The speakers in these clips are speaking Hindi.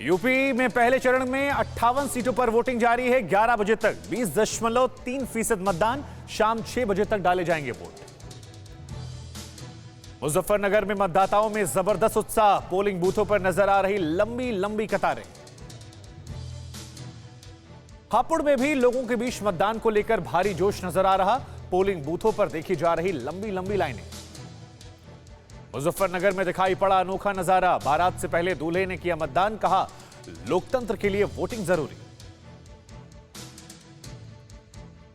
यूपी में पहले चरण में 58 सीटों पर वोटिंग जारी है। 11 बजे तक 20.3% मतदान, शाम 6 बजे तक डाले जाएंगे वोट। मुजफ्फरनगर में मतदाताओं में जबरदस्त उत्साह, पोलिंग बूथों पर नजर आ रही लंबी लंबी कतारें। हापुड़ में भी लोगों के बीच मतदान को लेकर भारी जोश नजर आ रहा, पोलिंग बूथों पर देखी जा रही लंबी लंबी लाइनें। मुजफ्फरनगर में दिखाई पड़ा अनोखा नजारा, बारात से पहले दूल्हे ने किया मतदान, कहा लोकतंत्र के लिए वोटिंग जरूरी।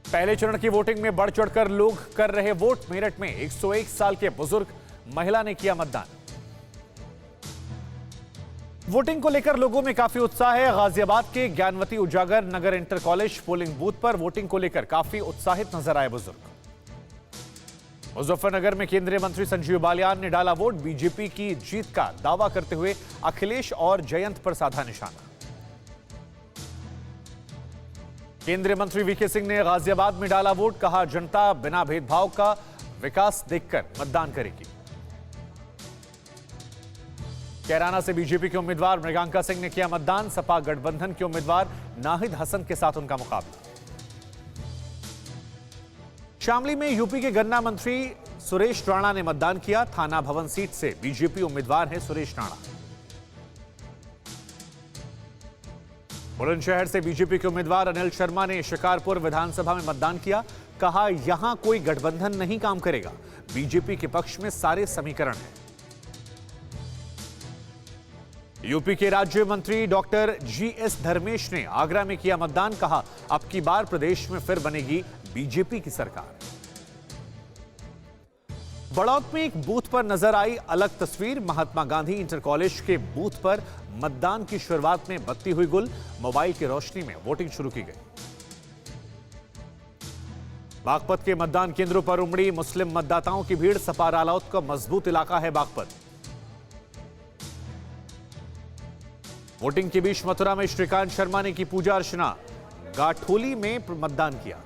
पहले चरण की वोटिंग में बढ़ चढ़कर लोग कर रहे वोट। मेरठ में 101 साल के बुजुर्ग महिला ने किया मतदान। वोटिंग को लेकर लोगों में काफी उत्साह है। गाजियाबाद के ज्ञानवती उजागर नगर इंटर कॉलेज पोलिंग बूथ पर वोटिंग को लेकर काफी उत्साहित नजर आए बुजुर्ग। मुजफ्फरनगर में केंद्रीय मंत्री संजीव बालियान ने डाला वोट, बीजेपी की जीत का दावा करते हुए अखिलेश और जयंत पर साधा निशाना। केंद्रीय मंत्री वीके सिंह ने गाजियाबाद में डाला वोट, कहा जनता बिना भेदभाव का विकास देखकर मतदान करेगी। कैराना से बीजेपी के उम्मीदवार मृगांका सिंह ने किया मतदान, सपा गठबंधन के उम्मीदवार नाहिद हसन के साथ उनका मुकाबला। शामली में यूपी के गन्ना मंत्री सुरेश राणा ने मतदान किया, थाना भवन सीट से बीजेपी उम्मीदवार हैं सुरेश राणा। बुलंदशहर से बीजेपी के उम्मीदवार अनिल शर्मा ने शिकारपुर विधानसभा में मतदान किया, कहा यहां कोई गठबंधन नहीं काम करेगा, बीजेपी के पक्ष में सारे समीकरण हैं। यूपी के राज्य मंत्री डॉक्टर जीएस धर्मेश ने आगरा में किया मतदान, कहा अब की बार प्रदेश में फिर बनेगी बीजेपी की सरकार। बड़ौद में एक बूथ पर नजर आई अलग तस्वीर, महात्मा गांधी इंटर कॉलेज के बूथ पर मतदान की शुरुआत में बत्ती हुई गुल, मोबाइल की रोशनी में वोटिंग शुरू की गई। बागपत के मतदान केंद्रों पर उमड़ी मुस्लिम मतदाताओं की भीड़, सपा रालौत का मजबूत इलाका है बागपत। वोटिंग के बीच मथुरा में श्रीकांत शर्मा ने की पूजा अर्चना, गाठोली में मतदान किया।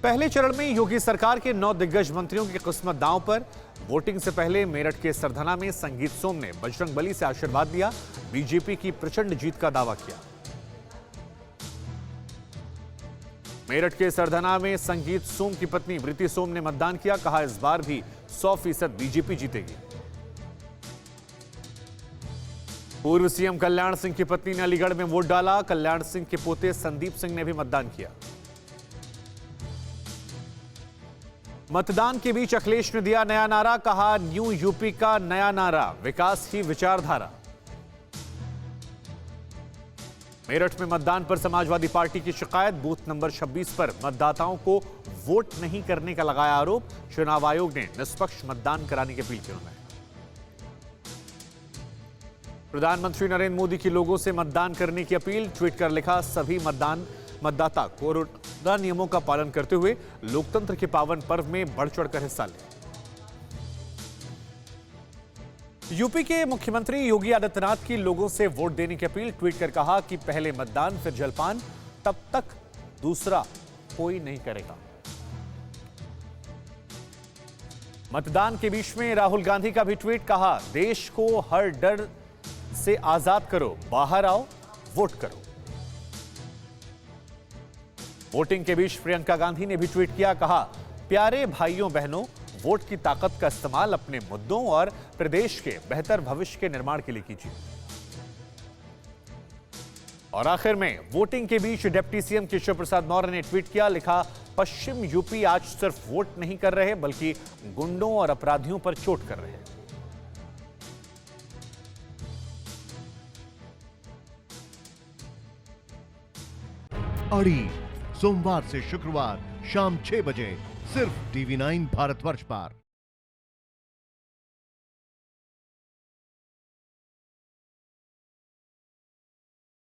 पहले चरण में योगी सरकार के 9 दिग्गज मंत्रियों की किस्मत दांव पर। वोटिंग से पहले मेरठ के सरधना में संगीत सोम ने बजरंगबली से आशीर्वाद लिया, बीजेपी की प्रचंड जीत का दावा किया। मेरठ के सरधना में संगीत सोम की पत्नी वृति सोम ने मतदान किया, कहा इस बार भी 100% बीजेपी जीतेगी। पूर्व सीएम कल्याण सिंह की पत्नी ने अलीगढ़ में वोट डाला, कल्याण सिंह के पोते संदीप सिंह ने भी मतदान किया। मतदान के बीच अखिलेश ने दिया नया नारा, कहा न्यू यूपी का नया नारा, विकास ही विचारधारा। मेरठ में मतदान पर समाजवादी पार्टी की शिकायत, बूथ नंबर 26 पर मतदाताओं को वोट नहीं करने का लगाया आरोप, चुनाव आयोग ने निष्पक्ष मतदान कराने की अपील की। उन्होंने प्रधानमंत्री नरेंद्र मोदी की लोगों से मतदान करने की अपील, ट्वीट कर लिखा सभी मतदाता कोरोना नियमों का पालन करते हुए लोकतंत्र के पावन पर्व में बढ़ चढ़कर हिस्सा लें। यूपी के मुख्यमंत्री योगी आदित्यनाथ की लोगों से वोट देने की अपील, ट्वीट कर कहा कि पहले मतदान फिर जलपान, तब तक दूसरा कोई नहीं करेगा। मतदान के बीच में राहुल गांधी का भी ट्वीट, कहा देश को हर डर से आजाद करो, बाहर आओ, वोट करो। वोटिंग के बीच प्रियंका गांधी ने भी ट्वीट किया, कहा प्यारे भाइयों बहनों, वोट की ताकत का इस्तेमाल अपने मुद्दों और प्रदेश के बेहतर भविष्य के निर्माण के लिए कीजिए। और आखिर में वोटिंग के बीच डिप्टी सीएम केशव प्रसाद मौर्य ने ट्वीट किया, लिखा पश्चिम यूपी आज सिर्फ वोट नहीं कर रहे बल्कि गुंडों और अपराधियों पर चोट कर रहे हैं। अड़ी सोमवार से शुक्रवार शाम 6 बजे सिर्फ टीवी 9 भारतवर्ष पर।